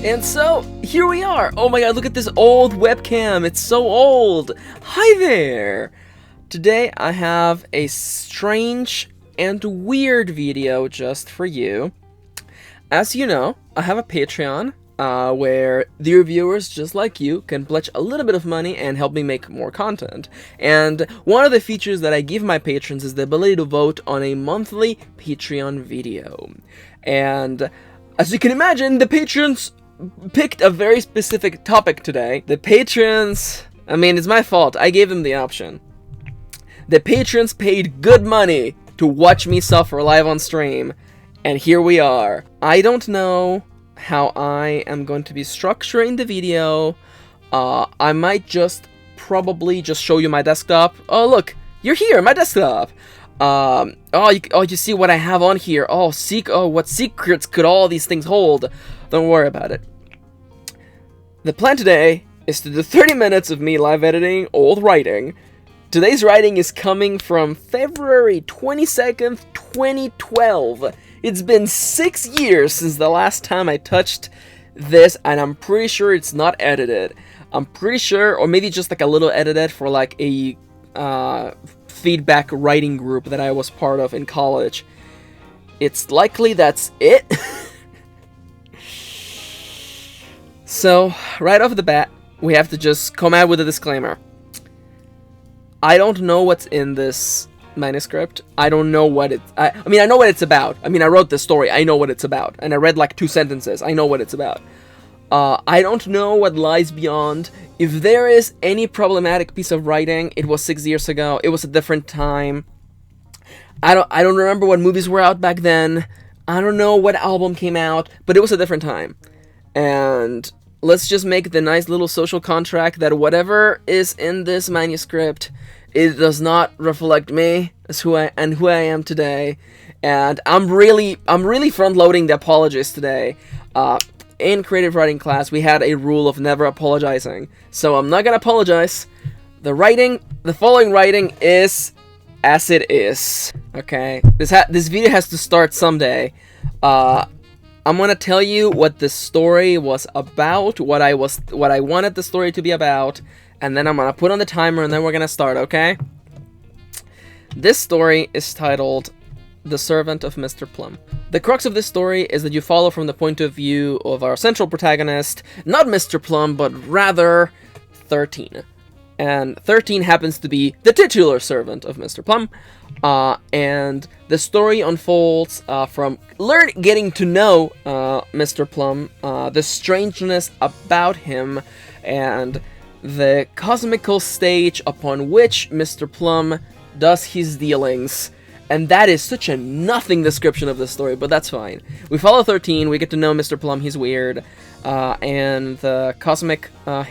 And so, here we are! Oh my god, look at this old webcam! It's so old! Hi there! Today I have a strange and weird video just for you. As you know, I have a Patreon, where the reviewers just like you can pledge a little bit of money and help me make more content. And one of the features that I give my patrons is the ability to vote on a monthly Patreon video. And as you can imagine, the patrons picked a very specific topic today. The patrons, I mean, it's my fault. I gave them the option. The patrons paid good money to watch me suffer live on stream. And here we are. I don't know how I am going to be structuring the video. I might probably just show you my desktop. Oh, look, you're here, my desktop. You see what I have on here. Oh, what secrets could all these things hold? Don't worry about it. The plan today is to do 30 minutes of me live editing old writing. Today's writing is coming from February 22nd, 2012. It's been 6 years since the last time I touched this, and I'm pretty sure it's not edited. I'm pretty sure, or maybe just like a little edited for like a feedback writing group that I was part of in college. It's likely that's it. So, right off the bat, we have to just come out with a disclaimer. I don't know what's in this manuscript. I don't know what I mean, I know what it's about. I mean, I wrote this story. I know what it's about. And I read like 2 sentences. I know what it's about. I don't know what lies beyond. If there is any problematic piece of writing, it was 6 years ago. It was a different time. I don't remember what movies were out back then. I don't know what album came out, but it was a different time. And let's just make the nice little social contract that whatever is in this manuscript, it does not reflect me as who I am today. And I'm really front-loading the apologies today. In creative writing class, we had a rule of never apologizing, so I'm not gonna apologize. The following writing is as it is. Okay, this video has to start someday. I'm gonna tell you what the story was about, what I wanted the story to be about, and then I'm gonna put on the timer, and then we're gonna start. Okay? This story is titled The Servant of Mr. Plum. The crux of this story is that you follow from the point of view of our central protagonist, not Mr. Plum, but rather 13. And 13 happens to be the titular servant of Mr. Plum. And the story unfolds from getting to know Mr. Plum, the strangeness about him, and the cosmical stage upon which Mr. Plum does his dealings. And that is such a nothing description of the story, but that's fine. We follow 13, we get to know Mr. Plum, he's weird, and the cosmic not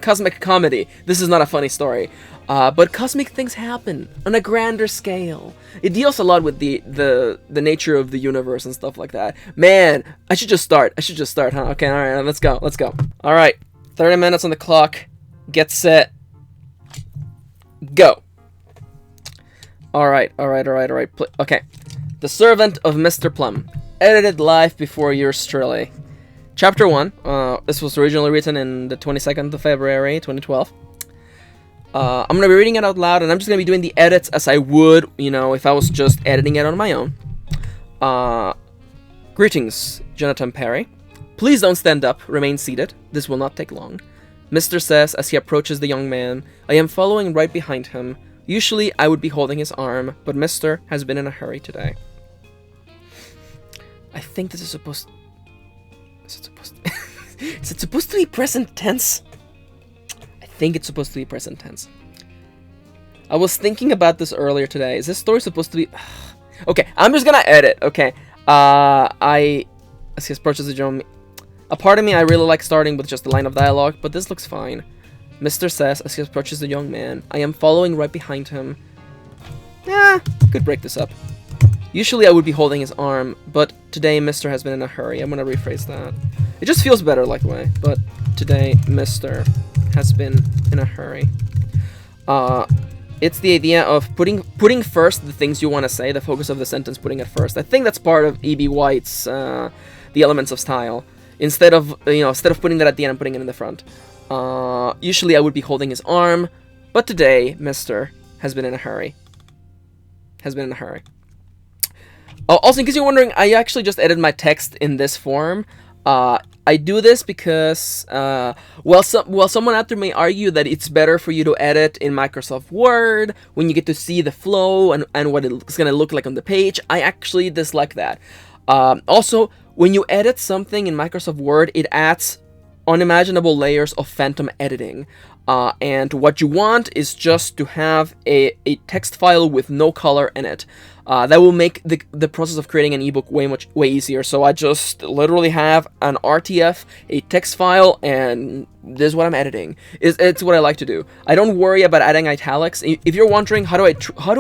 cosmic comedy. This is not a funny story, but cosmic things happen on a grander scale. It deals a lot with the nature of the universe and stuff like that. Man, I should just start, huh? Okay, alright, let's go. Alright, 30 minutes on the clock, get set, go. Alright. Okay. The Servant of Mr. Plum. Edited live before yours truly. Chapter 1. This was originally written in the 22nd of February, 2012. I'm going to be reading it out loud, and I'm just going to be doing the edits as I would, if I was just editing it on my own. Greetings, Jonathan Perry. Please don't stand up. Remain seated. This will not take long. Mr. says as he approaches the young man. I am following right behind him. Usually, I would be holding his arm, but Mr. has been in a hurry today. I think this is supposed... Is it supposed to be present tense? I think it's supposed to be present tense. I was thinking about this earlier today. Is this story supposed to be... Okay, I'm just gonna edit, okay. As he approaches the drum... A part of me, I really like starting with just a line of dialogue, but this looks fine. Mr. says as he approaches the young man. I am following right behind him. Could break this up. Usually I would be holding his arm, but today Mr. has been in a hurry. I'm gonna rephrase that. It just feels better like way, but today Mr. has been in a hurry. It's the idea of putting first the things you want to say, the focus of the sentence, putting it first. I think that's part of E.B. White's The Elements of Style. instead of putting that at the end, I'm putting it in the front. Usually I would be holding his arm, but today Mr. has been in a hurry. Also, in case you're wondering, I actually just edited my text in this form. I do this because, someone out there may argue that it's better for you to edit in Microsoft Word when you get to see the flow and what it's going to look like on the page. I actually dislike that. Also, when you edit something in Microsoft Word, it adds unimaginable layers of phantom editing. And what you want is just to have a text file with no color in it. That will make the process of creating an ebook way easier. So I just literally have an RTF, a text file, and this is what I'm editing. It's what I like to do. I don't worry about adding italics. If you're wondering how do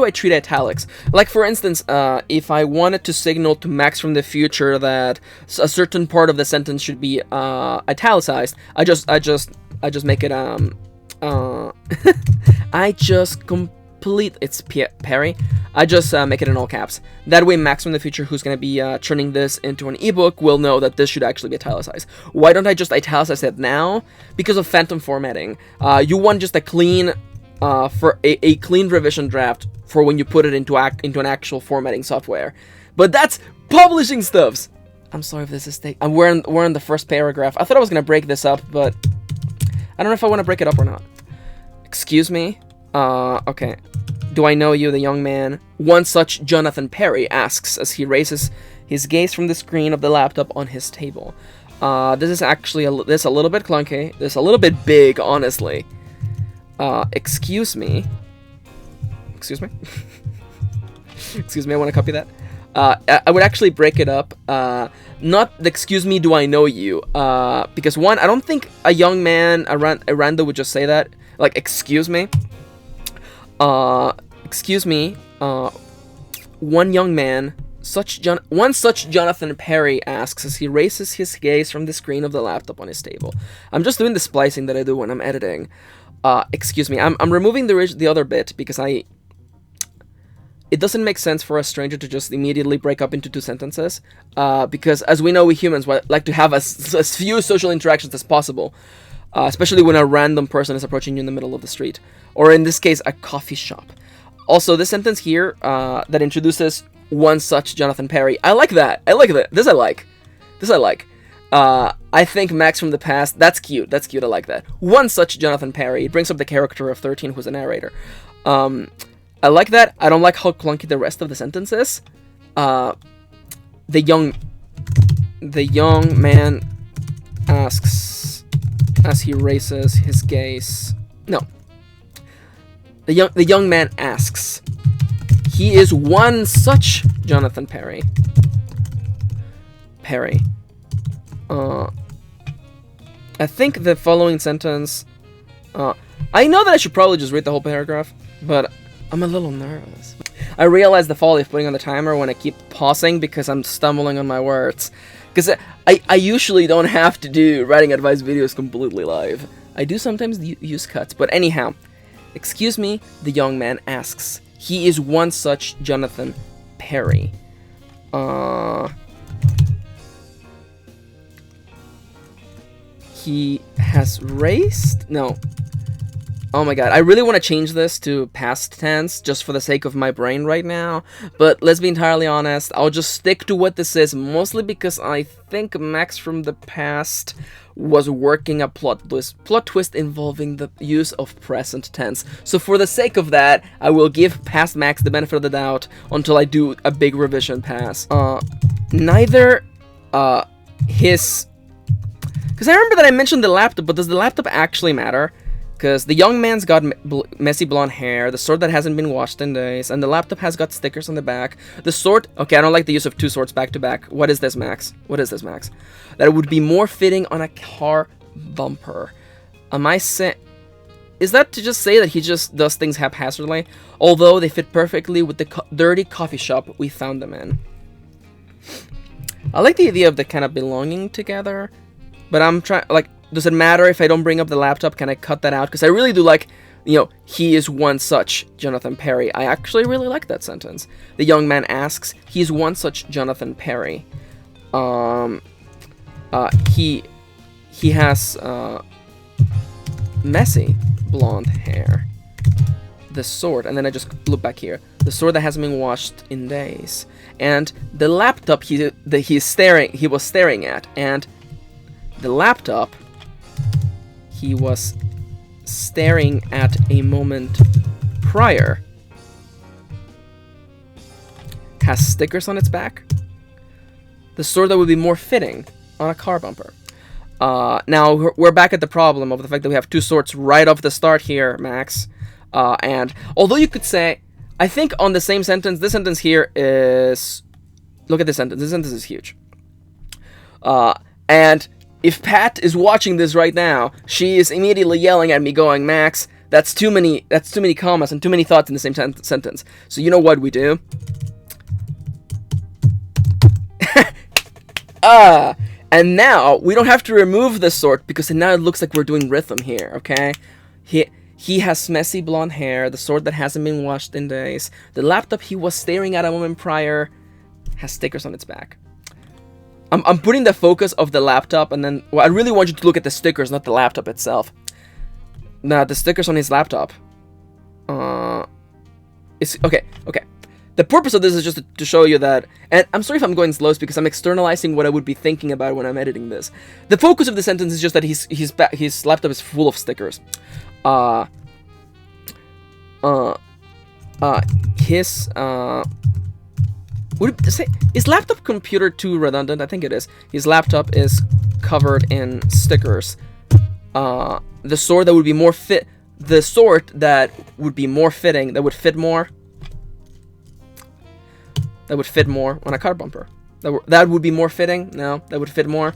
I treat italics, like for instance, if I wanted to signal to Max from the future that a certain part of the sentence should be italicized, I just make it it's Perry. I just make it in all caps. That way Max from the future, who's going to be turning this into an ebook, will know that this should actually be italicized. Why don't I just italicize it now? Because of phantom formatting. You want just a clean, for a clean revision draft for when you put it into an actual formatting software. But that's publishing stuffs! I'm sorry if this is we're in the first paragraph. I thought I was going to break this up, but I don't know if I want to break it up or not. Excuse me? Okay. Do I know you, the young man? One such Jonathan Perry asks as he raises his gaze from the screen of the laptop on his table. This is actually a little bit clunky. This is a little bit big, honestly. Excuse me. Excuse me? Excuse me, I want to copy that. I would actually break it up. Not the excuse me, do I know you? Because one, I don't think a young man, a rando would just say that. Like, excuse me. Excuse me, one young man, one such Jonathan Perry asks as he raises his gaze from the screen of the laptop on his table. I'm just doing the splicing that I do when I'm editing. Excuse me, I'm removing the other bit because it doesn't make sense for a stranger to just immediately break up into two sentences, because as we know, we humans like to have as few social interactions as possible. Especially when a random person is approaching you in the middle of the street, or in this case, a coffee shop. Also, this sentence here that introduces one such Jonathan Perry, I like that. This I like. I think Max from the past, that's cute. I like that. One such Jonathan Perry. It brings up the character of 13, who's a narrator. I like that. I don't like how clunky the rest of the sentence is. The young man asks as he raises his gaze. No. The young man asks. He is one such Jonathan Perry. I think the following sentence. I know that I should probably just read the whole paragraph, but I'm a little nervous. I realize the folly of putting on the timer when I keep pausing because I'm stumbling on my words. Because I usually don't have to do writing advice videos completely live. I do sometimes use cuts, but anyhow. Excuse me, the young man asks. He is one such Jonathan Perry. He has raised? No. Oh my god, I really want to change this to past tense just for the sake of my brain right now, but let's be entirely honest, I'll just stick to what this is, mostly because I think Max from the past was working a plot twist involving the use of present tense. So for the sake of that, I will give past Max the benefit of the doubt until I do a big revision pass. Neither his... Because I remember that I mentioned the laptop, but does the laptop actually matter? Because the young man's got messy blonde hair, the sword that hasn't been washed in days, and the laptop has got stickers on the back. The sword... Okay, I don't like the use of two swords back to back. What is this, Max? That it would be more fitting on a car bumper. Am I saying... Is that to just say that he just does things haphazardly? Although they fit perfectly with the dirty coffee shop we found them in. I like the idea of the kind of belonging together, but I'm trying... Like, does it matter if I don't bring up the laptop? Can I cut that out? Because I really do like, he is one such Jonathan Perry. I actually really like that sentence. The young man asks, he is one such Jonathan Perry. He has messy blonde hair. The sword, and then I just look back here. The sword that hasn't been washed in days, and the laptop he was staring at, and the laptop he was staring at a moment prior has stickers on its back. The sword that would be more fitting on a car bumper. Now we're back at the problem of the fact that we have two swords right off the start here, Max. And although you could say, I think on the same sentence, this sentence here is... Look at this sentence. This sentence is huge. And if Pat is watching this right now, she is immediately yelling at me going, Max, that's too many commas and too many thoughts in the same sentence. So you know what we do? And now we don't have to remove the sword because now it looks like we're doing rhythm here, okay? He has messy blonde hair, the sword that hasn't been washed in days. The laptop he was staring at a moment prior has stickers on its back. I'm putting the focus of the laptop, and then... Well, I really want you to look at the stickers, not the laptop itself. Now, the stickers on his laptop. It's... Okay. The purpose of this is just to show you that... And I'm sorry if I'm going slow, because I'm externalizing what I would be thinking about when I'm editing this. The focus of the sentence is just that his laptop is full of stickers. Would it say, is laptop computer too redundant? I think it is. His laptop is covered in stickers. The sword that would be more fit, the sword that would be more fitting, that would fit more on a car bumper. That would be more fitting. No, that would fit more.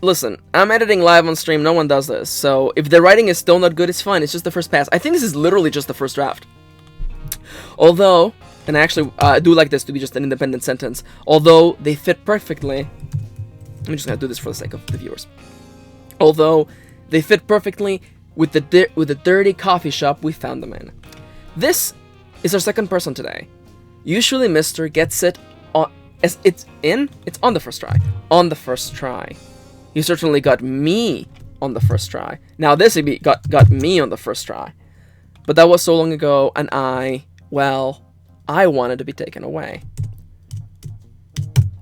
Listen, I'm editing live on stream, no one does this, so if the writing is still not good, it's fine, it's just the first pass. I think this is literally just the first draft. Although, and actually, I do like this to be just an independent sentence, although they fit perfectly, I'm just gonna do this for the sake of the viewers. Although they fit perfectly with the dirty coffee shop we found them in. This is our second person today. Usually Mr. gets it on, it's on the first try. On the first try. You certainly got me on the first try. Now this got me on the first try. But that was so long ago, and I wanted to be taken away.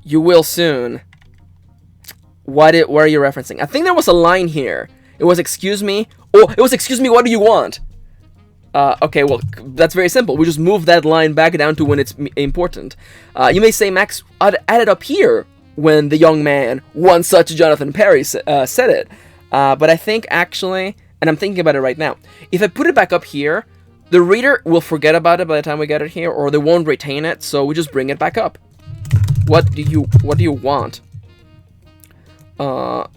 You will soon. What are you referencing? I think there was a line here. It was, excuse me. Oh, it was, excuse me, what do you want? Okay, well, that's very simple. We just move that line back down to when it's important. You may say, Max, I'd add it up here when the young man, one such Jonathan Perry, said it. But I think, actually, and I'm thinking about it right now, if I put it back up here, the reader will forget about it by the time we get it here, or they won't retain it, so we just bring it back up. What do you want? The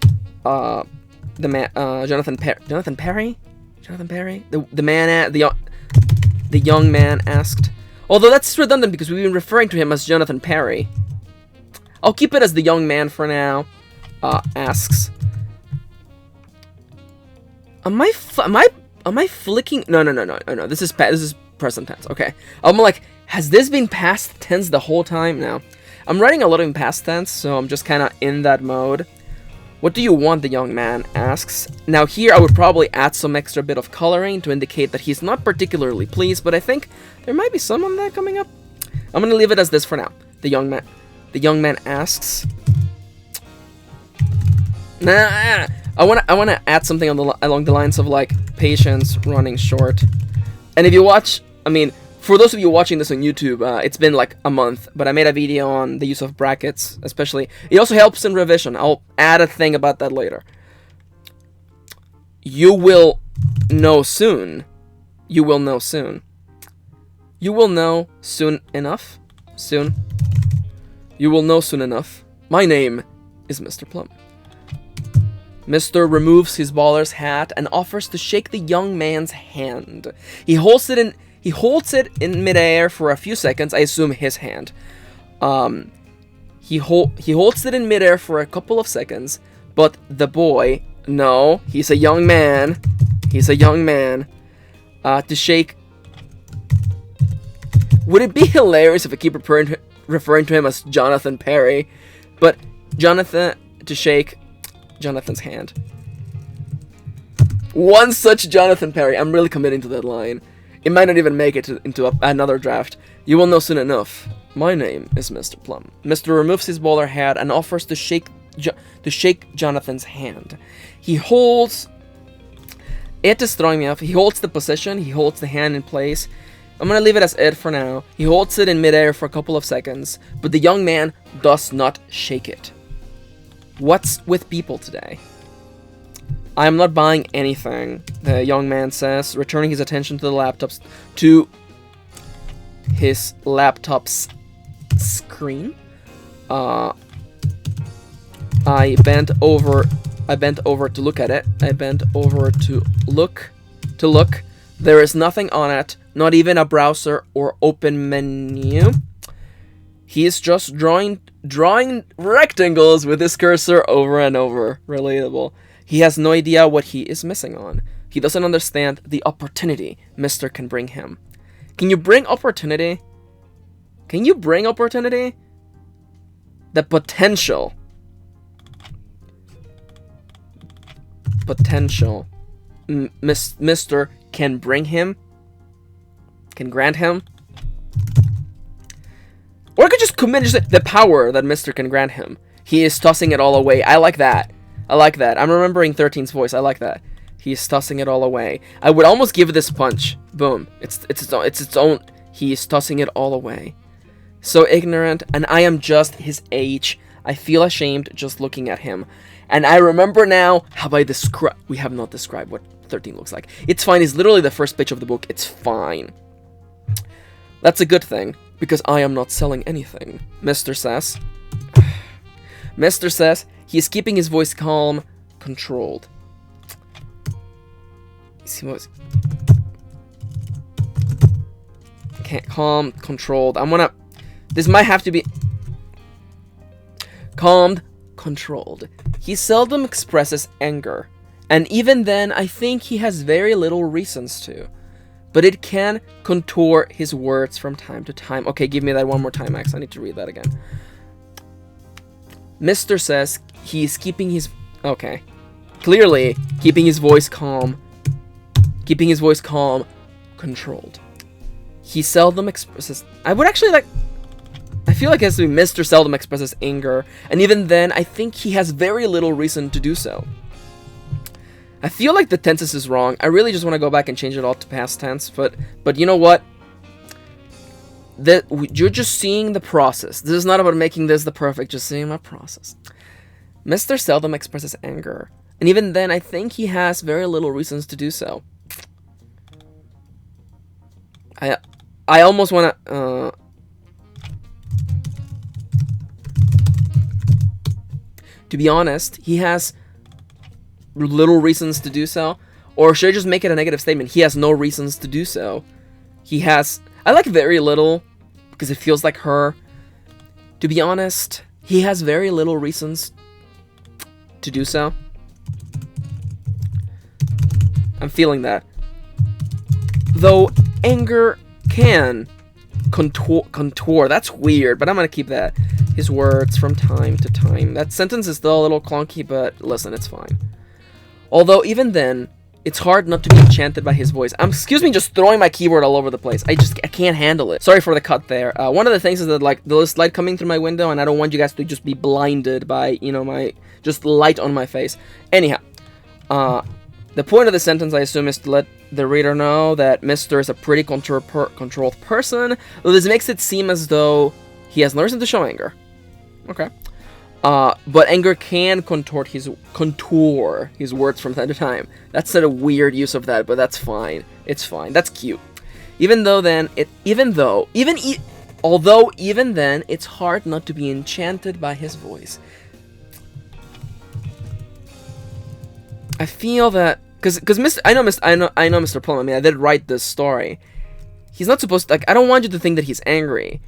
man, Jonathan Perry? The young man asked. Although that's redundant because we've been referring to him as Jonathan Perry. I'll keep it as the young man for now. Asks. Am I flicking? No. This is present tense. Okay. I'm like, has this been past tense the whole time now? I'm writing a lot in past tense, so I'm just kind of in that mode. What do you want? The young man asks. Now here I would probably add some extra bit of coloring to indicate that he's not particularly pleased, but I think there might be some on that coming up. I'm gonna leave it as this for now. The young man asks. Nah, I wanna add something along the lines of like patience running short. And if you watch, I mean, for those of you watching this on YouTube, it's been like a month, but I made a video on the use of brackets, especially. It also helps in revision. I'll add a thing about that later. You will know soon. You will know soon. You will know soon enough. Soon. You will know soon enough. My name is Mr. Plum. Mr. removes his baller's hat and offers to shake the young man's hand. He holds it in midair for a few seconds. I assume his hand. He holds it in midair for a couple of seconds, but the boy, no, he's a young man. He's a young man. To shake. Would it be hilarious if I keep referring referring to him as Jonathan Perry, but Jonathan to shake Jonathan's hand. One such Jonathan Perry. I'm really committing to that line. It might not even make it into another draft. You will know soon enough. My name is Mr. Plum. Mr. removes his bowler hat and offers to shake Jonathan's hand. He holds... It is throwing me off. He holds the position. He holds the hand in place. I'm gonna leave it as it for now. He holds it in midair for a couple of seconds, but the young man does not shake it. What's with people today? I am not buying anything, the young man says, returning his attention to his laptop's screen. I bent over to look at it. There is nothing on it, not even a browser or open menu. He is just drawing rectangles with his cursor over and over. Relatable. He has no idea what he is missing on. He doesn't understand the opportunity Mr. can bring him. Can you bring opportunity? Can you bring opportunity? The potential. Mr. can bring him. Can grant him. Or I could just commit just the power that Mr. can grant him. He is tossing it all away. I like that. I'm remembering 13's voice. I like that. He's tossing it all away. I would almost give this punch. Boom. It's its own. He is tossing it all away. So ignorant, and I am just his age. I feel ashamed just looking at him. And I remember now how we have not described what 13 looks like. It's fine. It's literally the first page of the book. It's fine. That's a good thing, because I am not selling anything, Mr. says. Mr. says he is keeping his voice calm, controlled. Calm, controlled. This might have to be calmed, controlled. He seldom expresses anger, and even then, I think he has very little reasons to. But it can contour his words from time to time. Okay, give me that one more time, Max. I need to read that again. Mr. says he is keeping his... Okay. Clearly, keeping his voice calm. Keeping his voice calm, controlled. He seldom expresses... I would actually like... I feel like it has to be Mr. seldom expresses anger. And even then, I think he has very little reason to do so. I feel like the tenses is wrong. I really just want to go back and change it all to past tense. But you know what? You're just seeing the process. This is not about making this the perfect, just seeing my process. Mr. seldom expresses anger. And even then, I think he has very little reasons to do so. I almost want to... to be honest, he has little reasons to do so. Or should I just make it a negative statement? He has no reasons to do so. He has... I like very little, because it feels like her. To be honest, he has very little reasons to do so. I'm feeling that. Though anger can contour. That's weird, but I'm going to keep that. His words from time to time. That sentence is still a little clunky, but listen, it's fine. Although even then, it's hard not to be enchanted by his voice. Excuse me, just throwing my keyboard all over the place. I can't handle it. Sorry for the cut there. One of the things is that, like, there's light coming through my window, and I don't want you guys to just be blinded by, you know, my, just light on my face. Anyhow, the point of the sentence, I assume, is to let the reader know that Mr. is a pretty controlled person, though this makes it seem as though he has no reason to show anger. Okay. But anger can contour his words from time to time. That's a weird use of that, but that's fine. It's fine. That's cute. Although even then, it's hard not to be enchanted by his voice. I feel that because I know Mr. Plum. I mean, I did write this story. He's not supposed to, like, I don't want you to think that he's angry.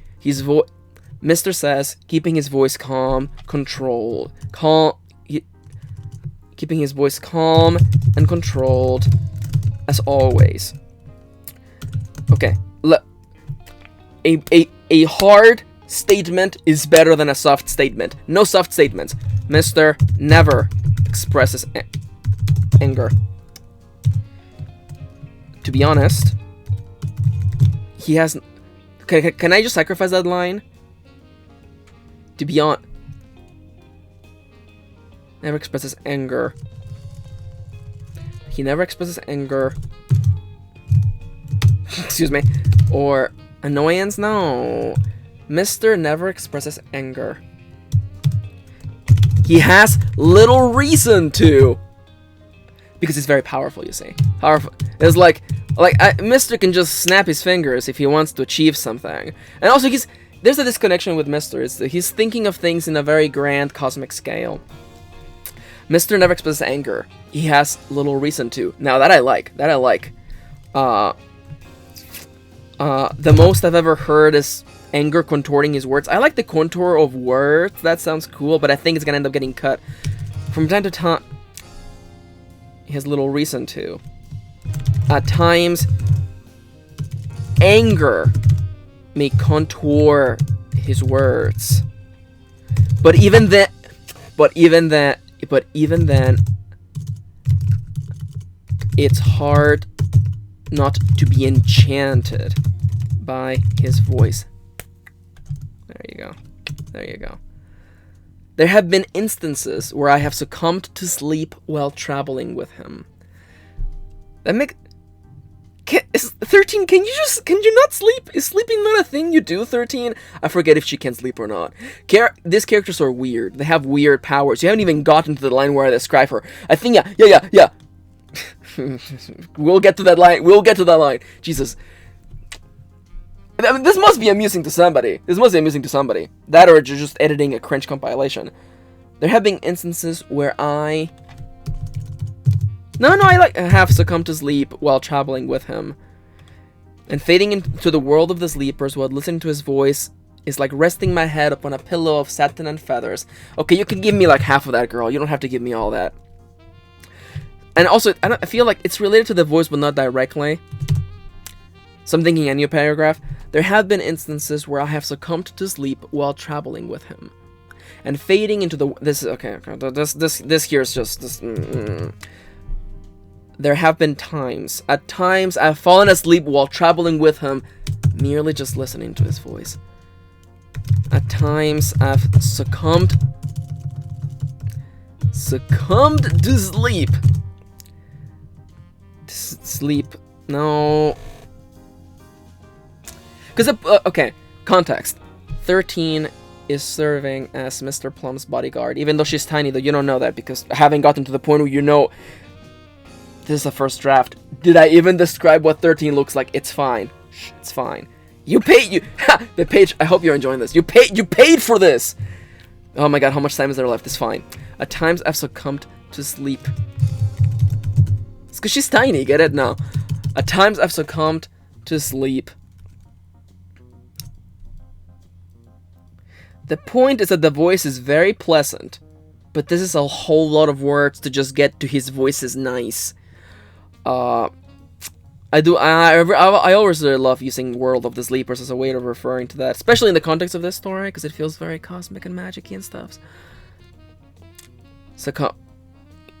Mr. says, keeping his voice calm, controlled. Keeping his voice calm and controlled, as always. Okay. A hard statement is better than a soft statement. No soft statements. Mr. never expresses anger. To be honest, he has... Can I just sacrifice that line? To be honest... Never expresses anger. He never expresses anger. Excuse me. Or annoyance? No. Mr. never expresses anger. He has little reason to. Because he's very powerful, you see. Powerful. It's like Mr. can just snap his fingers if he wants to achieve something. And also, there's a disconnection with Mr. He's thinking of things in a very grand cosmic scale. Mr. never expresses anger. He has little reason to. Now, that I like. The most I've ever heard is anger contorting his words. I like the contour of words. That sounds cool, but I think it's gonna end up getting cut. From time to time, he has little reason to. At times, anger may contour his words. But even then, it's hard not to be enchanted by his voice. There you go. There have been instances where I have succumbed to sleep while traveling with him. That 13, can you not sleep? Is sleeping not a thing you do, 13? I forget if she can sleep or not. These characters are weird. They have weird powers. You haven't even gotten to the line where I describe her. I think, yeah. We'll get to that line. Jesus. I mean, this must be amusing to somebody. That or just editing a cringe compilation. There have been instances where I have succumbed to sleep while traveling with him. And fading into the world of the sleepers while listening to his voice is like resting my head upon a pillow of satin and feathers. Okay, you can give me like half of that, girl. You don't have to give me all that. And also, I feel like it's related to the voice, but not directly. So I'm thinking a new paragraph. There have been instances where I have succumbed to sleep while traveling with him. And fading into the... This here is just... There have been times. At times, I've fallen asleep while traveling with him, merely just listening to his voice. At times, I've succumbed to sleep. No. Because, okay, context. 13 is serving as Mr. Plum's bodyguard. Even though she's tiny, though, you don't know that because I haven't gotten to the point where you know this is a first draft. Did I even describe what 13 looks like? It's fine. It's fine. The page, I hope you're enjoying this. You paid for this! Oh my god, how much time is there left? It's fine. At times, I've succumbed to sleep. It's because she's tiny, get it? No. At times, I've succumbed to sleep. The point is that the voice is very pleasant, but this is a whole lot of words to just get to his voice is nice. I always really love using World of the Sleepers as a way of referring to that, especially in the context of this story, because it feels very cosmic and magic-y and stuff. So,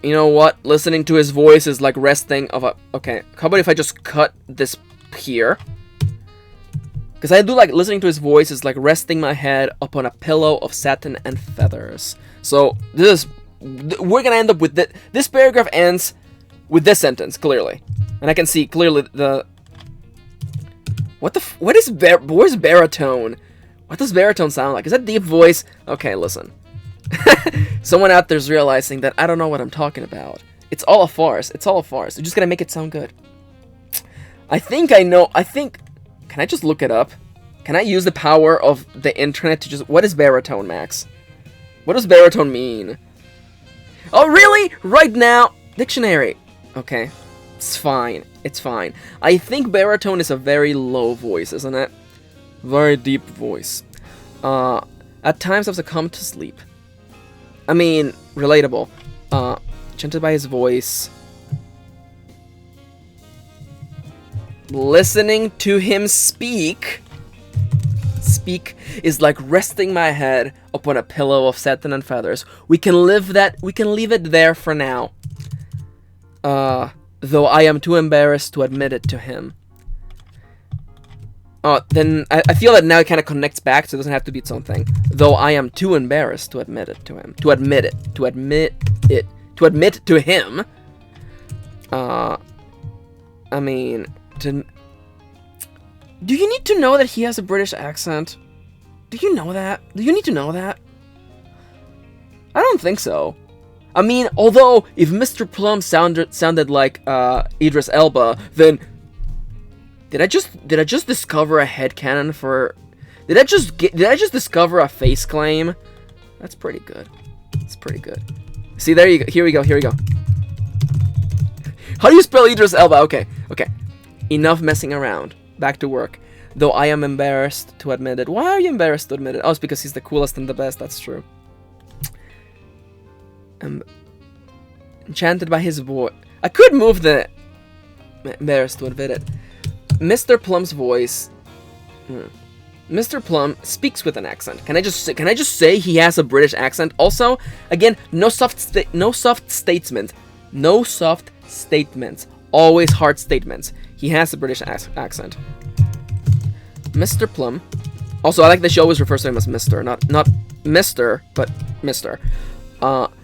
you know what? Listening to his voice is like resting of a... Okay, how about if I just cut this here? Because I do like listening to his voice is like resting my head upon a pillow of satin and feathers. So, we're gonna end up with this paragraph ends with this sentence, clearly. And I can see clearly the... where's baritone? What does baritone sound like? Is that deep voice? Okay, listen. Someone out there's realizing that I don't know what I'm talking about. It's all a farce. We're just gonna make it sound good. I think I know. Can I just look it up? Can I use the power of the internet to just... What is baritone, Max? What does baritone mean? Oh, really? Right now? Dictionary. Okay. It's fine. I think baritone is a very low voice, isn't it? Very deep voice. At times I've succumbed to sleep. I mean, relatable. Enchanted by his voice. Listening to him speak speak is like resting my head upon a pillow of satin and feathers. We can leave it there for now. Though I am too embarrassed to admit it to him. Then I feel that now it kind of connects back, so it doesn't have to be its own thing. Though I am too embarrassed to admit it to him. To admit to him. I mean, do you need to know that he has a British accent? Do you know that? Do you need to know that? I don't think so. I mean, although if Mr. Plum sounded like Idris Elba, then did I just discover a headcanon for? Did I just discover a face claim? That's pretty good. It's pretty good. See, there you go. Here we go. How do you spell Idris Elba? Okay. Enough messing around. Back to work. Though I am embarrassed to admit it. Why are you embarrassed to admit it? Oh, it's because he's the coolest and the best. That's true. I'm enchanted by his voice. I could move the embarrassed to admit it. Mr. Plum's voice. Mr. Plum speaks with an accent. Can I just say he has a British accent? Also, again, no soft statements. No soft statements. Always hard statements. He has a British accent. Mr. Plum. Also, I like that she always refers to him as Mr. Not Mr. but Mr.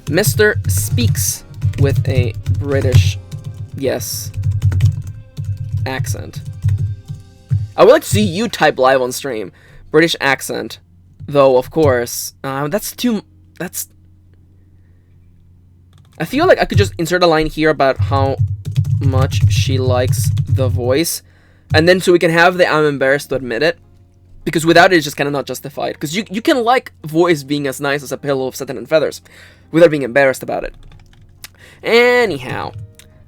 Mr. speaks with a British, yes, accent. I would like to see you type live on stream. British accent. Though, of course, that's... I feel like I could just insert a line here about how much she likes the voice. And then so we can have the I'm embarrassed to admit it. Because without it, it's just kind of not justified. Because you can like voice being as nice as a pillow of satin and feathers. Without being embarrassed about it. Anyhow.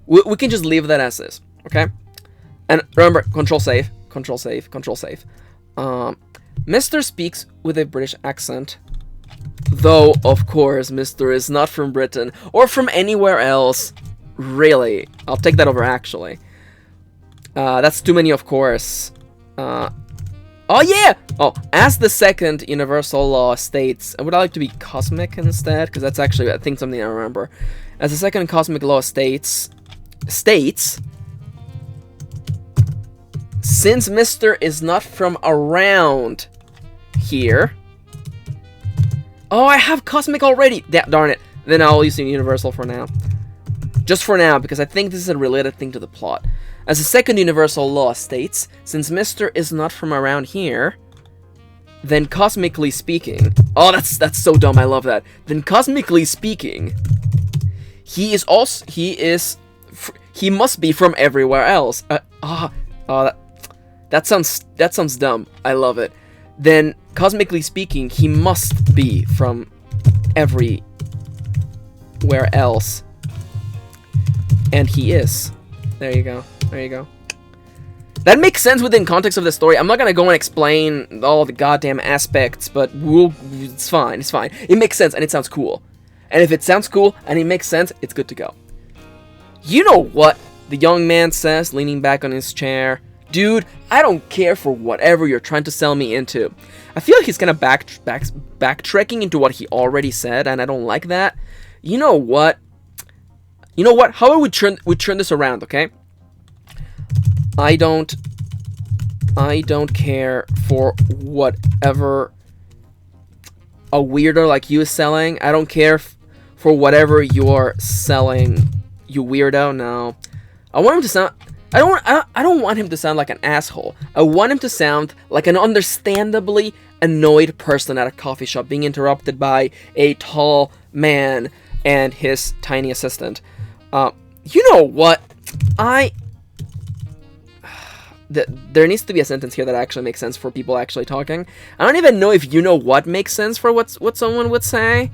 We can just leave that as is. Okay? And remember, control save. Control save. Control save. Mr. speaks with a British accent. Though, of course, Mr. is not from Britain. Or from anywhere else. Really. I'll take that over, actually. That's too many, of course. Oh, yeah! Oh, as the second universal law states... Would I like to be cosmic instead? Because that's actually, I think, something I remember. As the second cosmic law states... Since Mr. is not from around here... Oh, I have cosmic already! Darn it. Then I'll use universal for now. Just for now, because I think this is a related thing to the plot. As the second universal law states, since Mr. is not from around here, then cosmically speaking... Oh, that's so dumb, I love that. Then cosmically speaking, he must be from everywhere else. That sounds dumb. I love it. Then, cosmically speaking, he must be from everywhere else. And he is. There you go. There you go. That makes sense within context of the story. I'm not gonna go and explain all the goddamn aspects, but it's fine. It's fine. It makes sense, and it sounds cool. And if it sounds cool, and it makes sense, it's good to go. You know what the young man says, leaning back on his chair? Dude, I don't care for whatever you're trying to sell me into. I feel like he's kind of backtracking into what he already said, and I don't like that. You know what? How about we turn this around, okay? I don't care for whatever a weirdo like you is selling. I don't care for whatever you're selling, you weirdo. No, I want him to sound. I don't want him to sound like an asshole. I want him to sound like an understandably annoyed person at a coffee shop being interrupted by a tall man and his tiny assistant. You know what? There needs to be a sentence here that actually makes sense for people actually talking. I don't even know if you know what makes sense for what someone would say.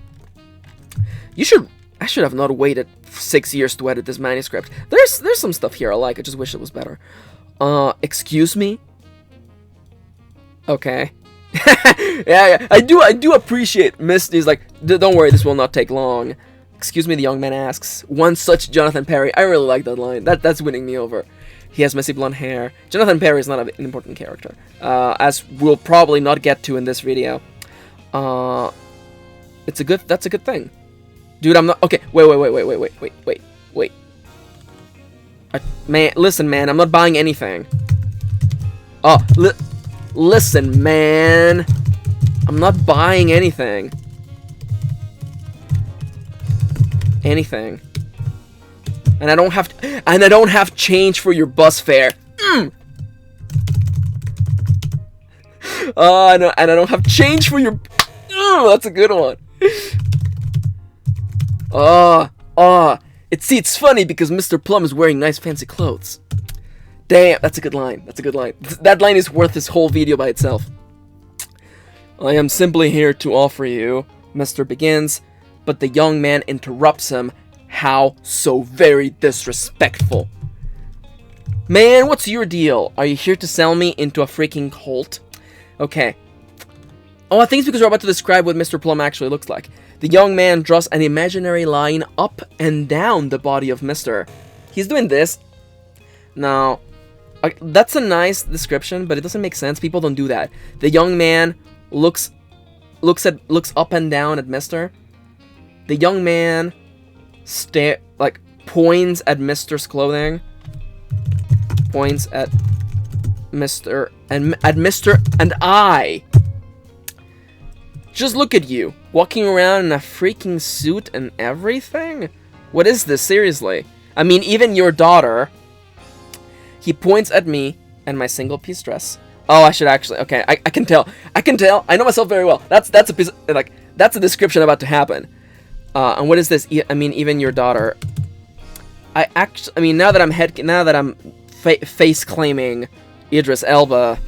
I should have not waited 6 years to edit this manuscript. There's some stuff here I like. I just wish it was better. Excuse me? Okay. yeah, I do appreciate Misty's like, don't worry, this will not take long. Excuse me, the young man asks. One such Jonathan Perry. I really like that line. That's winning me over. He has messy blonde hair. Jonathan Perry is not an important character, as we'll probably not get to in this video. That's a good thing. Dude, I'm not... Okay, wait. Man, listen, man, I'm not buying anything. Oh, listen, man. I'm not buying anything. Anything. And I don't have change for your bus fare. No, and I don't have change for your... that's a good one. It's funny because Mr. Plum is wearing nice fancy clothes. Damn, that's a good line. That line is worth this whole video by itself. I am simply here to offer you, Mr. begins, but the young man interrupts him. How so very disrespectful. Man, what's your deal? Are you here to sell me into a freaking cult? Okay. Oh, I think it's because we're about to describe what Mr. Plum actually looks like. The young man draws an imaginary line up and down the body of Mr. He's doing this. Now, that's a nice description, but it doesn't make sense. People don't do that. The young man looks up and down at Mr. The young man points at Mr.'s clothing. Points at Mr. and I. Just look at you, walking around in a freaking suit and everything? What is this, seriously? I mean, even your daughter. He points at me and my single-piece dress. Oh, I should actually... Okay, I can tell. I know myself very well. That's a piece... that's a description about to happen. And what is this? I mean, even your daughter. Now that I'm face-claiming Idris Elba,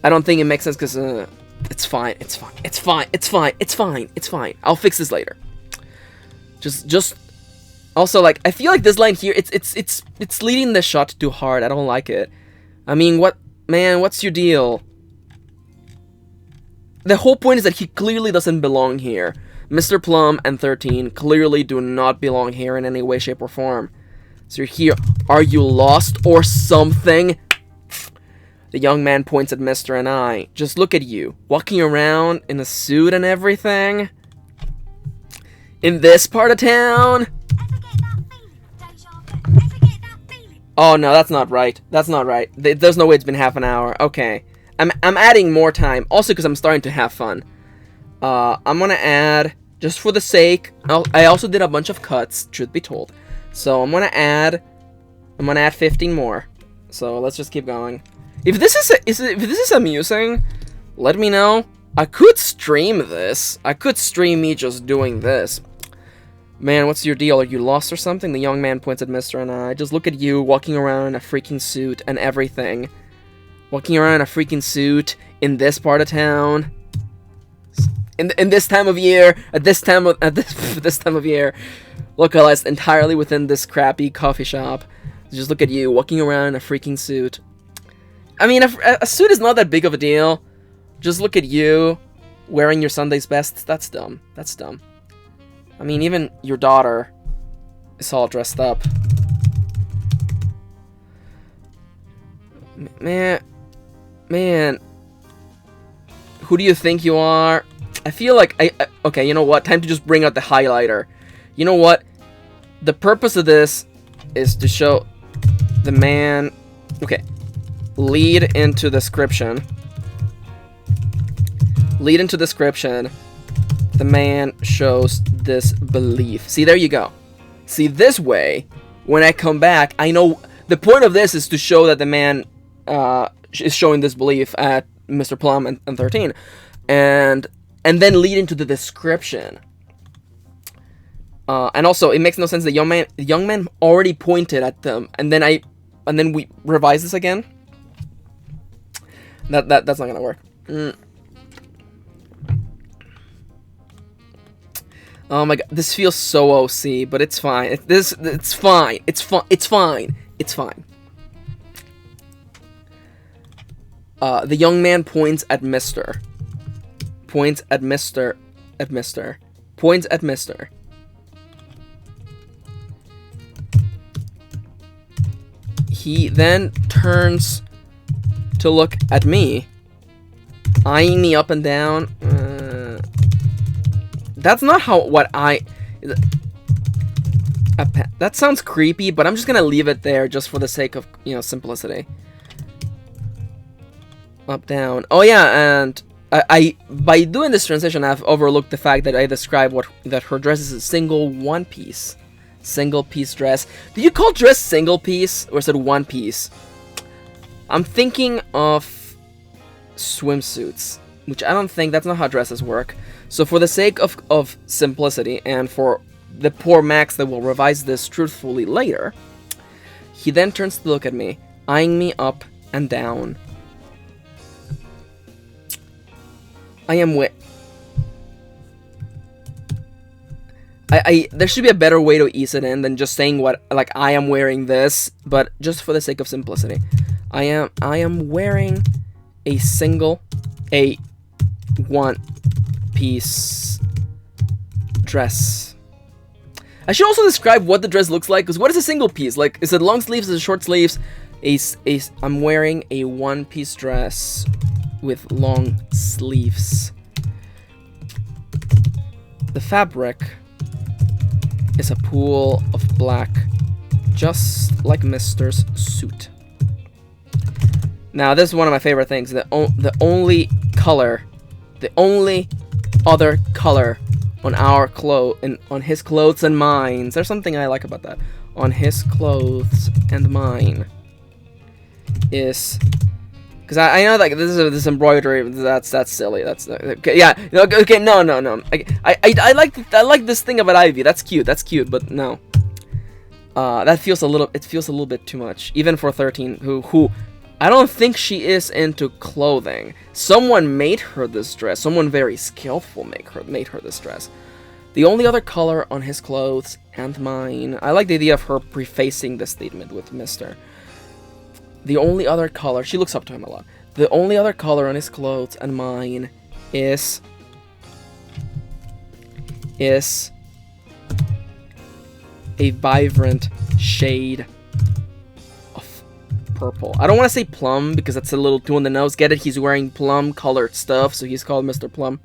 I don't think it makes sense because... It's fine. I'll fix this later. Just also, like, I feel like this line here, it's leading the shot too hard. I don't like it. I mean, what's your deal? The whole point is that he clearly doesn't belong here. Mr. Plum and 13 clearly do not belong here in any way, shape, or form. So you're here. Are you lost or something? The young man points at Mr. and I. Just look at you, walking around in a suit and everything. In this part of town. Oh no, that's not right. There's no way it's been half an hour. Okay. I'm adding more time. Also because I'm starting to have fun. I'm gonna add, just for the sake, I also did a bunch of cuts, truth be told. So I'm gonna add 15 more. So let's just keep going. If this is amusing, let me know. I could stream this. I could stream me just doing this. Man, what's your deal? Are you lost or something? The young man points at Mr. and I. Just look at you, walking around in a freaking suit and everything. Walking around in a freaking suit in this part of town. In this time of year, at this time of year, localized entirely within this crappy coffee shop. Just look at you, walking around in a freaking suit. I mean, a suit is not that big of a deal. Just look at you, wearing your Sunday's best. That's dumb. I mean, even your daughter is all dressed up. Man. Who do you think you are? I feel like okay, you know what? Time to just bring out the highlighter. You know what? The purpose of this is to show the man... Okay. Lead into description. The man shows disbelief. See, there you go. See, this way, when I come back, I know... The point of this is to show that the man is showing disbelief at Mr. Plum and 13. And then lead into the description. And also, it makes no sense. The young man already pointed at them. And then we revise this again. That's not gonna work. Oh my god, this feels so OC, but it's fine. It's fine. The young man points at Mr. Points at Mr. He then turns to look at me, eyeing me up and down. That's not what I... That sounds creepy, but I'm just gonna leave it there just for the sake of, you know, simplicity. Up, down. Oh yeah, and I by doing this transition, I've overlooked the fact that I described that her dress is a single one-piece. Single-piece dress. Do you call dress single-piece, or is it one-piece? I'm thinking of swimsuits, which I don't think, that's not how dresses work. So for the sake of simplicity, and for the poor Max that will revise this truthfully later, he then turns to look at me, eyeing me up and down. There should be a better way to ease it in than just saying what, like, I am wearing this, but just for the sake of simplicity. I am wearing a one-piece dress. I should also describe what the dress looks like, because what is a single piece? Like, is it long sleeves, is it short sleeves? I'm wearing a one-piece dress with long sleeves. The fabric is a pool of black, just like Mister's suit. Now, this is one of my favorite things. The only other color on on his clothes and mine. There's something I like about that. On his clothes and mine is, because I know, like, this embroidery, that's silly. That's okay, yeah. Okay, no. I like this thing about Ivy. That's cute. But no. It feels a little bit too much, even for 13, who I don't think she is into clothing. Someone made her this dress. Someone very skillful made her this dress. The only other color on his clothes and mine. I like the idea of her prefacing the statement with Mister. The only other color, she looks up to him a lot. The only other color on his clothes and mine is a vibrant shade of purple. I don't want to say plum because that's a little too on the nose. Get it? He's wearing plum colored stuff, so he's called Mr. Plum.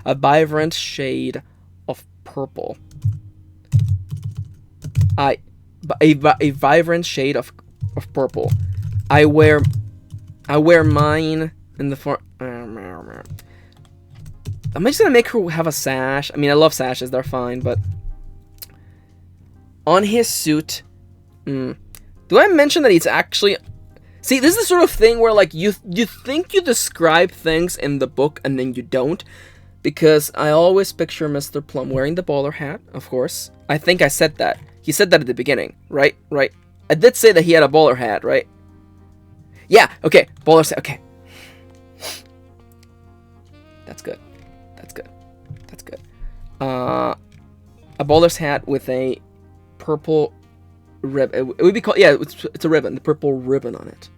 A vibrant shade of purple. A vibrant shade of purple. I wear mine in the form. I'm just gonna make her have a sash. I mean, I love sashes; they're fine. But on his suit, do I mention that he's actually? See, this is the sort of thing where, like, you think you describe things in the book and then you don't, because I always picture Mr. Plum wearing the bowler hat. Of course, I think I said that. He said that at the beginning, right? Right. I did say that he had a bowler hat, right? Yeah, okay, bowler hat, okay. That's good. A bowler's hat with a purple ribbon. It would be called, yeah, it's a ribbon, the purple ribbon on it.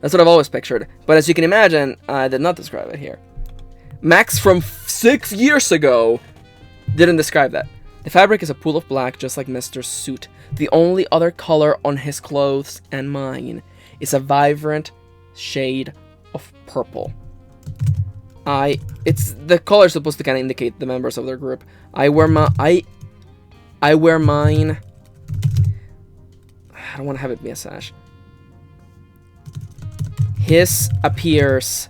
That's what I've always pictured. But as you can imagine, I did not describe it here. Max from 6 years ago didn't describe that. The fabric is a pool of black, just like Mister's suit. The only other color on his clothes and mine is a vibrant shade of purple. It's the color supposed to kind of indicate the members of their group. I wear mine. I don't want to have it be a sash. His appears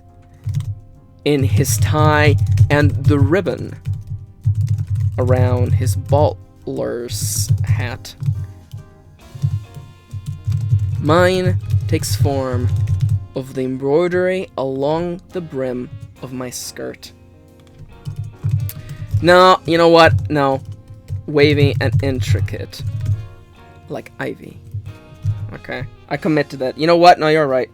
in his tie and the ribbon around his bowler's hat. Mine takes form of the embroidery along the brim of my skirt. No, you know what? No. Wavy and intricate. Like Ivy. Okay. I commit to that. You know what? No, you're right.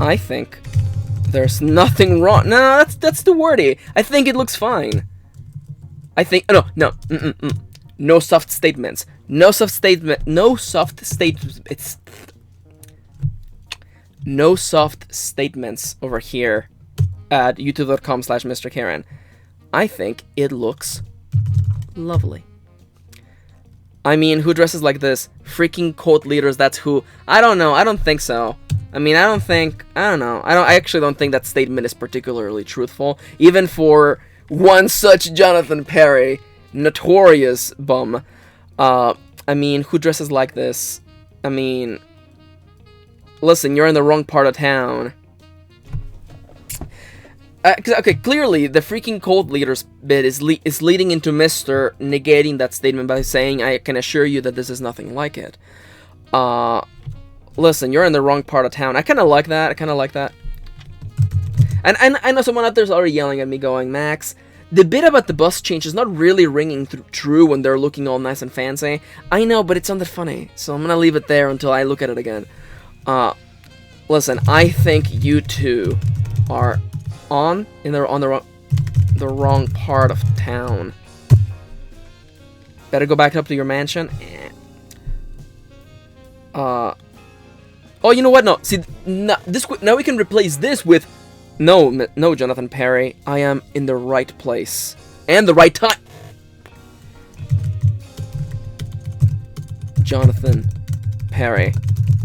I think there's nothing wrong. No, that's too wordy. I think it looks fine. I think no. No soft statements. No soft statements. It's no soft statements over here at youtube.com/Mr. Karen. I think it looks lovely. I mean, who dresses like this? Freaking cult leaders, that's who. I don't know. I don't think so. I mean, I don't know. I actually don't think that statement is particularly truthful. Even for one such Jonathan Perry, notorious bum. I mean, who dresses like this? I mean, listen, you're in the wrong part of town. Okay, clearly the freaking cult leaders bit is leading into Mr. negating that statement by saying, I can assure you that this is nothing like it. Listen, you're in the wrong part of town. I kind of like that. And I know someone out there's already yelling at me going, Max, the bit about the bus change is not really ringing true when they're looking all nice and fancy. I know, but it sounded funny, so I'm gonna leave it there until I look at it again. Listen, I think you two are on the wrong part of town. Better go back up to your mansion. Oh, you know what? No, see, now we can replace this with no, Jonathan Perry. I am in the right place and the right time. Jonathan Perry,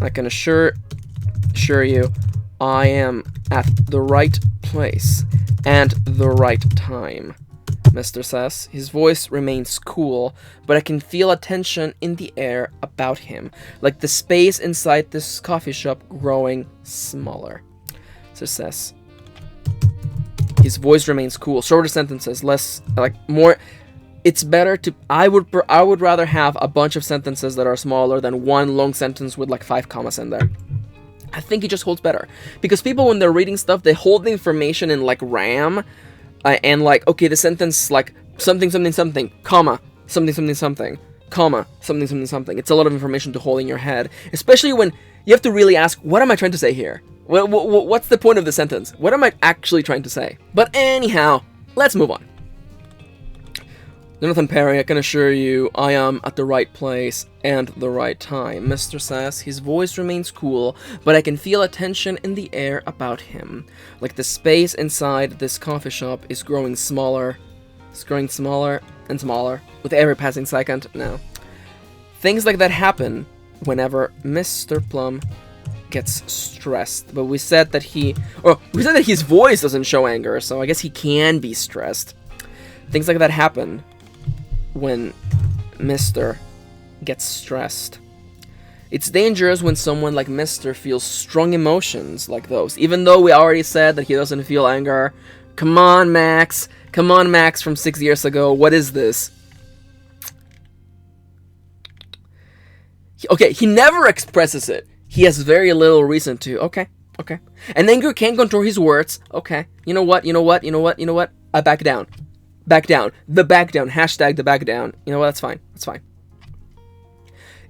I can assure you, I am at the right place and the right time. Mr. says. His voice remains cool, but I can feel a tension in the air about him, like the space inside this coffee shop growing smaller. Mr. says. His voice remains cool. Shorter sentences, less, like, more. It's better to. I would rather have a bunch of sentences that are smaller than one long sentence with like 5 commas in there. I think it just holds better because people, when they're reading stuff, they hold the information in like RAM. And like, okay, the sentence like something, comma, something, comma, something. It's a lot of information to hold in your head, especially when you have to really ask, what am I trying to say here? What's the point of the sentence? What am I actually trying to say? But anyhow, let's move on. Jonathan Perry, I can assure you, I am at the right place and the right time. Mr. says. His voice remains cool, but I can feel a tension in the air about him. Like the space inside this coffee shop is growing smaller. It's growing smaller and smaller with every passing second now. Things like that happen whenever Mr. Plum gets stressed. But we said that his voice doesn't show anger, so I guess he can be stressed. Things like that happen when Mr. gets stressed. It's dangerous when someone like Mr. feels strong emotions like those, even though we already said that he doesn't feel anger. Come on, Max from 6 years ago. What is this? Okay, he never expresses it. He has very little reason to. Okay. And anger can't control his words. Okay. You know what? I back down. The back down. Hashtag the back down. You know what? That's fine.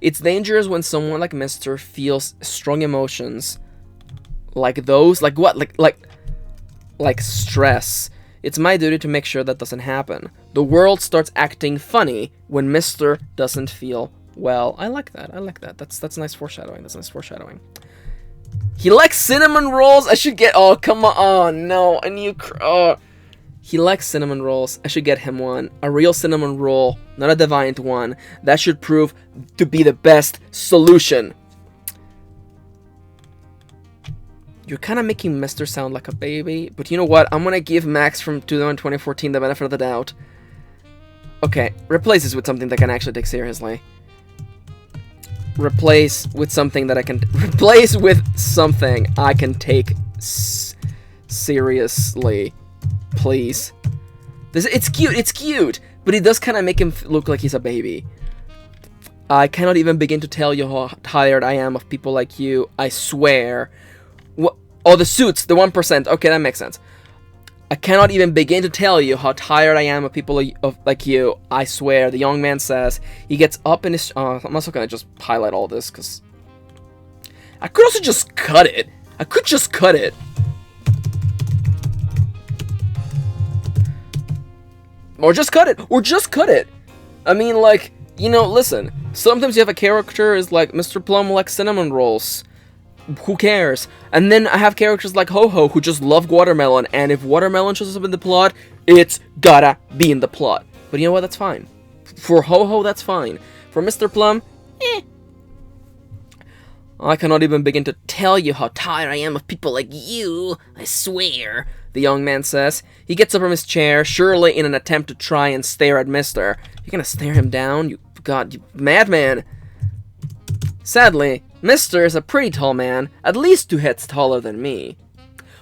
It's dangerous when someone like Mr. feels strong emotions like those. Like what? Like stress. It's my duty to make sure that doesn't happen. The world starts acting funny when Mr. doesn't feel well. I like that. That's nice foreshadowing. He likes cinnamon rolls. I should get. Oh, come on. No, he likes cinnamon rolls. I should get him one. A real cinnamon roll, not a Deviant one. That should prove to be the best solution. You're kind of making Mr. sound like a baby, but you know what? I'm gonna give Max from 2014 the benefit of the doubt. Okay, replace this with something that I can actually take seriously. Replace with something I can take seriously. Please. It's cute, but it does kind of make him look like he's a baby. I cannot even begin to tell you how tired I am of people like you. I swear. What? Oh, the suits, the 1%. Okay, that makes sense. I cannot even begin to tell you how tired I am of people like you. I swear. The young man says. He gets up in his. I'm also gonna just highlight all this because I could also just cut it. Or just cut it. I mean, like, listen. Sometimes you have a character is like Mr. Plum likes cinnamon rolls. Who cares? And then I have characters like Ho-Ho who just love watermelon. And if watermelon shows up in the plot, it's gotta be in the plot. But you know what? That's fine. For Ho-Ho, that's fine. For Mr. Plum, I cannot even begin to tell you how tired I am of people like you, I swear, the young man says. He gets up from his chair, surely in an attempt to try and stare at Mister. You're gonna stare him down? You madman! Sadly, Mister is a pretty tall man, at least 2 heads taller than me.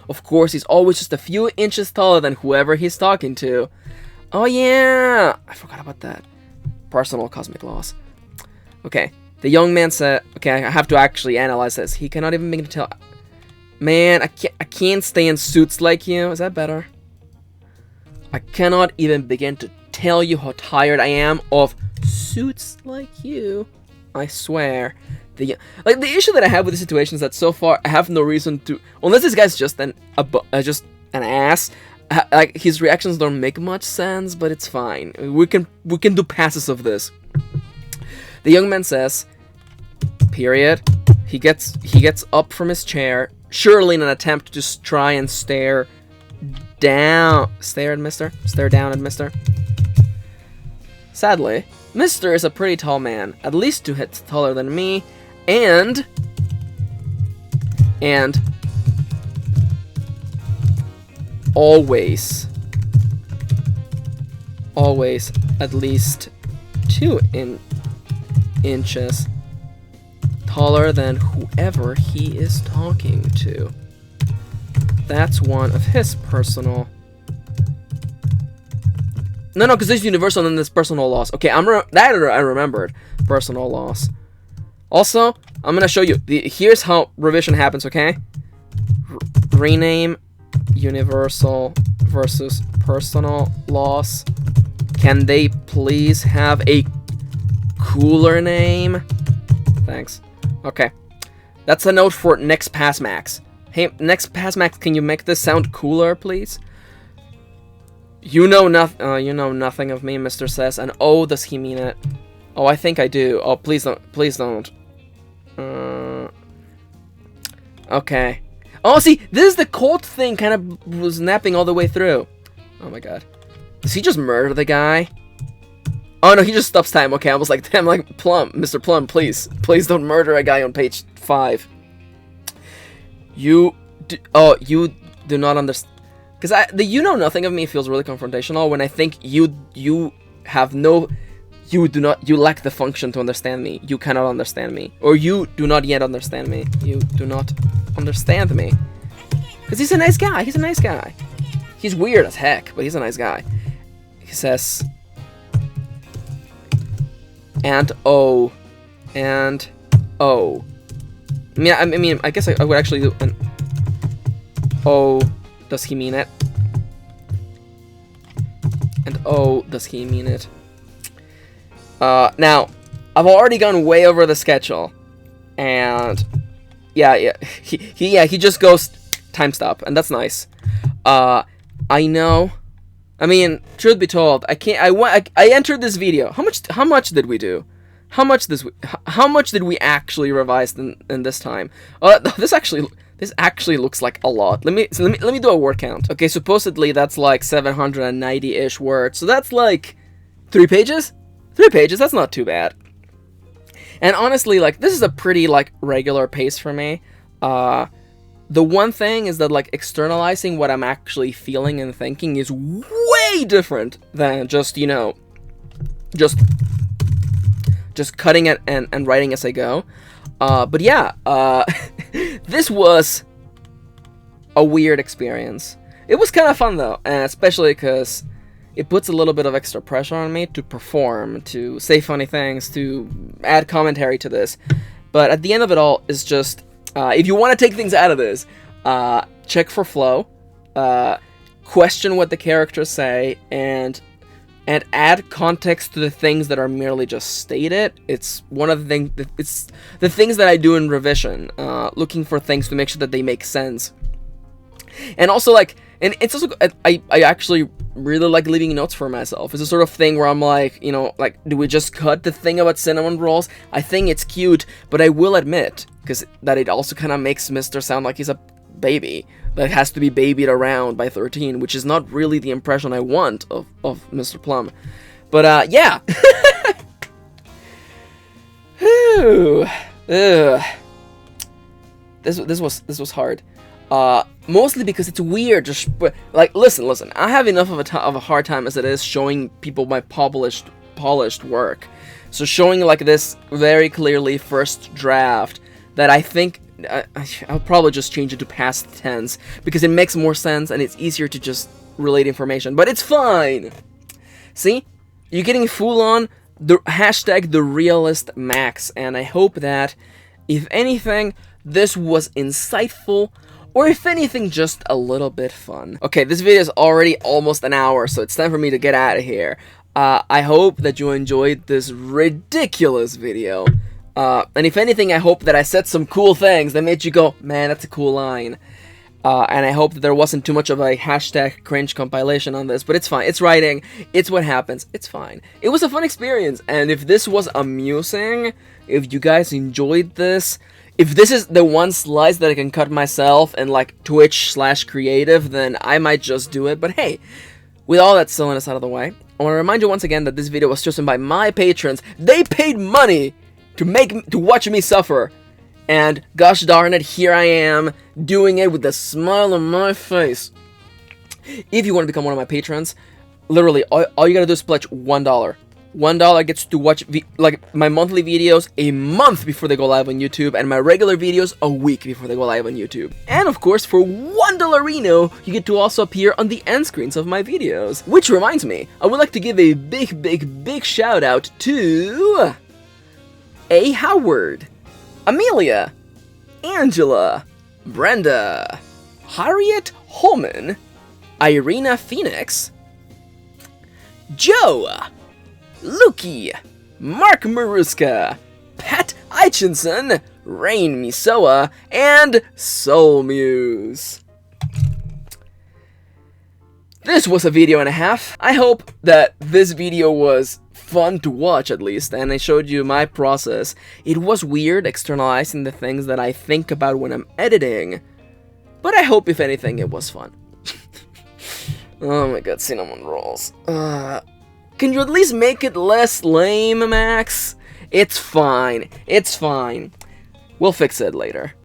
Of course, he's always just a few inches taller than whoever he's talking to. Oh yeah! I forgot about that. Personal cosmic laws. Okay. The young man said, okay, I have to actually analyze this. He cannot even begin to tell. Man, I can't stay in suits like you. Is that better? I cannot even begin to tell you how tired I am of suits like you. I swear. The issue that I have with the situation is that so far I have no reason to, unless this guy's just an ass. Like, his reactions don't make much sense, but it's fine. We can do passes of this. The young man says, period. He gets up from his chair, surely in an attempt to just try and stare down at Mister. Sadly, Mister is a pretty tall man, at least 2 heads taller than me, and always at least 2 inches taller than whoever he is talking to. That's one of his personal... No, because there's universal and then there's personal laws. Okay, I remembered. Personal laws. Also, I'm gonna show you. Here's how revision happens, okay? Rename universal versus personal laws. Can they please have a cooler name? Thanks. Okay. That's a note for next pass max. Hey, next pass max, can you make this sound cooler, please? You know nothing of me, Mister says. And oh, does he mean it? Oh, I think I do. Oh, please don't. Please don't. Okay. Oh, see, this is the cult thing kind of was napping all the way through. Oh my god. Does he just murder the guy? Oh no, he just stops time. Okay, I was like, damn, like, Plum, Mr. Plum, please don't murder a guy on page 5. You do not understand. Because the you know nothing of me feels really confrontational when I think you lack the function to understand me. You cannot understand me. Or you do not yet understand me. You do not understand me. Because he's a nice guy. He's a nice guy. He's weird as heck, but he's a nice guy. He says... And oh. Yeah, I mean, I guess I would actually do an... Oh, does he mean it? And oh, does he mean it? Now, I've already gone way over the schedule. And... Yeah, he just goes time stop, and that's nice. I know... I mean, truth be told, I entered this video. How much did we do? How much did we actually revise in this time? This actually looks like a lot. Let me do a word count. Okay, supposedly that's like 790-ish words. So that's like 3 pages? 3 pages, that's not too bad. And honestly, like, this is a pretty like regular pace for me. The one thing is that, like, externalizing what I'm actually feeling and thinking is way different than just, you know, just cutting it and writing as I go. But yeah, this was a weird experience. It was kind of fun, though, and especially because it puts a little bit of extra pressure on me to perform, to say funny things, to add commentary to this. But at the end of it all, it's just... if you want to take things out of this, check for flow, question what the characters say, and add context to the things that are merely just stated. It's one of the things. It's the things that I do in revision, looking for things to make sure that they make sense. And also, like, and it's also I actually really like leaving notes for myself. It's a sort of thing where I'm like, you know, like, do we just cut the thing about cinnamon rolls? I think it's cute, but I will admit, because that it also kind of makes Mister sound like he's a baby that has to be babied around by 13, which is not really the impression I want of Mr. Plum. But yeah. Whew. Ugh. This was hard. Mostly because it's weird. Just like listen. I have enough of a hard time as it is showing people my polished work. So showing like this very clearly first draft that I think I'll probably just change it to past tense because it makes more sense and it's easier to just relate information. But it's fine. See, you're getting full on the hashtag the realist max, and I hope that if anything this was insightful, or if anything just a little bit fun. Okay, this video is already almost an hour, so it's time for me to get out of here. I hope that you enjoyed this ridiculous video. And if anything, I hope that I said some cool things that made you go, man, that's a cool line. And I hope that there wasn't too much of a hashtag cringe compilation on this, but it's fine. It's writing. It's what happens. It's fine. It was a fun experience, and if this was amusing, if you guys enjoyed this, if this is the one slice that I can cut myself and like Twitch/creative, then I might just do it. But hey, with all that silliness out of the way, I want to remind you once again that this video was chosen by my patrons. They paid money to watch me suffer. And gosh darn it, here I am, doing it with a smile on my face. If you want to become one of my patrons, literally, all you gotta do is pledge $1. $1 gets to watch like my monthly videos a month before they go live on YouTube, and my regular videos a week before they go live on YouTube. And of course, for $1, you get to also appear on the end screens of my videos. Which reminds me, I would like to give a big shout out to A. Howard, Amelia, Angela, Brenda, Harriet Holman, Irina Phoenix, Joe, Luki, Mark Maruska, Pat Eichinson, Rain Misoa, and Soul Muse. This was a video and a half. I hope that this video was fun to watch at least, and I showed you my process. It was weird externalizing the things that I think about when I'm editing, but I hope if anything it was fun. Oh my god, cinnamon rolls. Can you at least make it less lame, Max? It's fine. It's fine. We'll fix it later.